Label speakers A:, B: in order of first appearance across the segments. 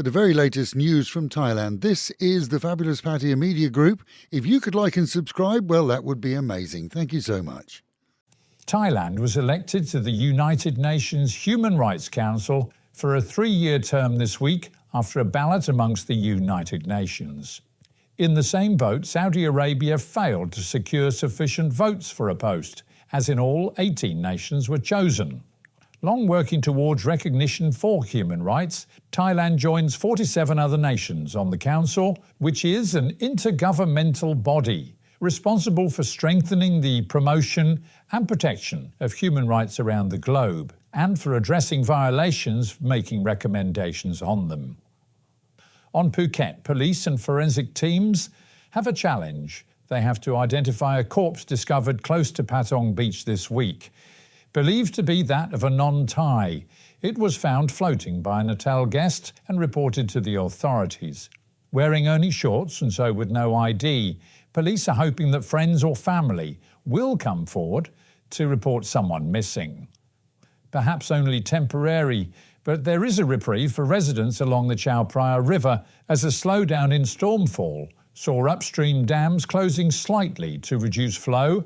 A: For the very latest news from Thailand, this is the Fabulous Pattaya Media Group. If you could like and subscribe, well, that would be amazing. Thank you so much.
B: Thailand was elected to the United Nations Human Rights Council for a 3-year term this week after a ballot amongst the United Nations. In the same vote, Saudi Arabia failed to secure sufficient votes for a post, as in all 18 nations were chosen. Long working towards recognition for human rights, Thailand joins 47 other nations on the Council, which is an intergovernmental body responsible for strengthening the promotion and protection of human rights around the globe and for addressing violations, making recommendations on them. On Phuket, police and forensic teams have a challenge. They have to identify a corpse discovered close to Patong Beach this week. Believed to be that of a non-Thai, it was found floating by an hotel guest and reported to the authorities. Wearing only shorts and so with no ID, police are hoping that friends or family will come forward to report someone missing. Perhaps only temporary, but there is a reprieve for residents along the Chao Phraya River as a slowdown in stormfall saw upstream dams closing slightly to reduce flow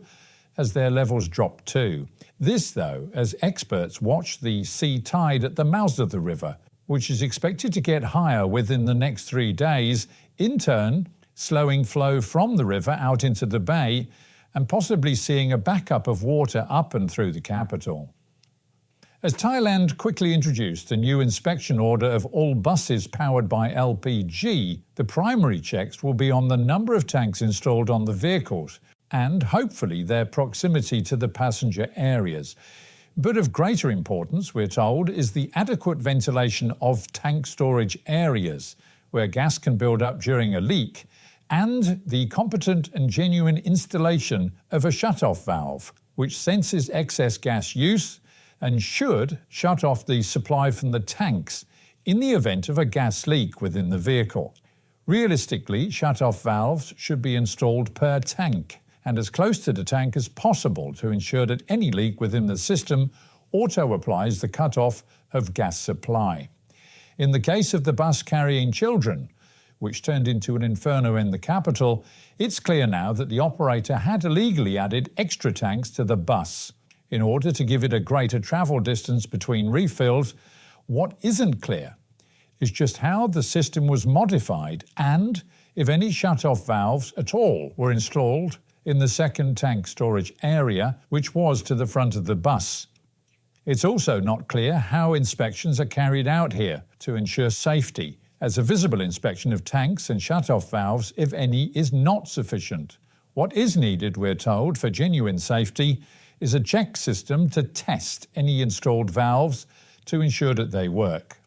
B: as their levels dropped too. This, though, as experts watch the sea tide at the mouth of the river, which is expected to get higher within the next 3 days, in turn slowing flow from the river out into the bay and possibly seeing a backup of water up and through the capital. As Thailand quickly introduced a new inspection order of all buses powered by LPG, the primary checks will be on the number of tanks installed on the vehicles and hopefully their proximity to the passenger areas. But of greater importance, we're told, is the adequate ventilation of tank storage areas where gas can build up during a leak, and the competent and genuine installation of a shut-off valve, which senses excess gas use and should shut off the supply from the tanks in the event of a gas leak within the vehicle. Realistically, shut-off valves should be installed per tank and as close to the tank as possible to ensure that any leak within the system auto-applies the cut-off of gas supply. In the case of the bus carrying children, which turned into an inferno in the capital, it's clear now that the operator had illegally added extra tanks to the bus in order to give it a greater travel distance between refills. What isn't clear is just how the system was modified and if any shut-off valves at all were installed in the second tank storage area, which was to the front of the bus. It's also not clear how inspections are carried out here to ensure safety, as a visible inspection of tanks and shut-off valves, if any, is not sufficient. What is needed, we're told, for genuine safety is a check system to test any installed valves to ensure that they work.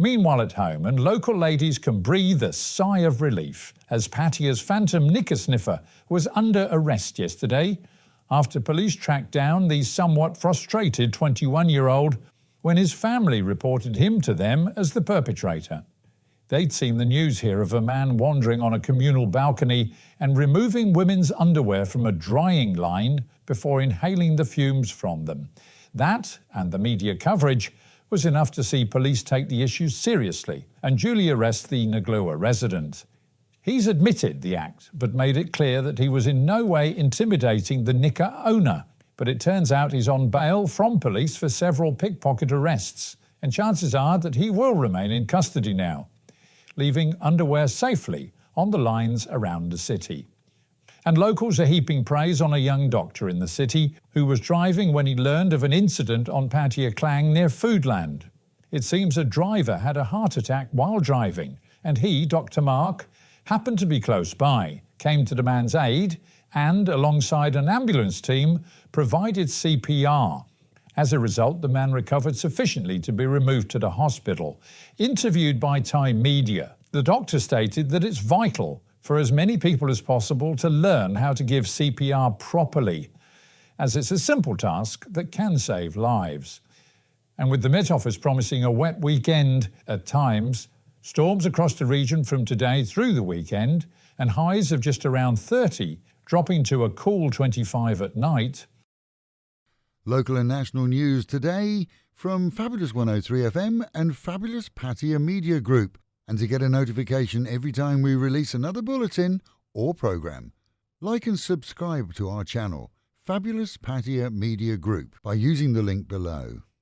B: Meanwhile at home, and local ladies can breathe a sigh of relief as Pattaya's phantom knicker sniffer was under arrest yesterday after police tracked down the somewhat frustrated 21-year-old when his family reported him to them as the perpetrator. They'd seen the news here of a man wandering on a communal balcony and removing women's underwear from a drying line before inhaling the fumes from them. That, and the media coverage, was enough to see police take the issue seriously and duly arrest the Naglua resident. He's admitted the act, but made it clear that he was in no way intimidating the knicker owner. But it turns out he's on bail from police for several pickpocket arrests, and chances are that he will remain in custody now, leaving underwear safely on the lines around the city. And locals are heaping praise on a young doctor in the city who was driving when he learned of an incident on Pattaya Klang near Foodland. It seems a driver had a heart attack while driving, and he, Dr. Mark, happened to be close by, came to the man's aid, and, alongside an ambulance team, provided CPR. As a result, the man recovered sufficiently to be removed to the hospital. Interviewed by Thai media, the doctor stated that it's vital for as many people as possible to learn how to give CPR properly, as it's a simple task that can save lives. And with the Met Office promising a wet weekend at times, storms across the region from today through the weekend, and highs of just around 30, dropping to a cool 25 at night.
A: Local and national news today from Fabulous 103 FM and Fabulous Pattaya Media Group. And to get a notification every time we release another bulletin or program, like and subscribe to our channel, Fabulous Pattaya Media Group, by using the link below.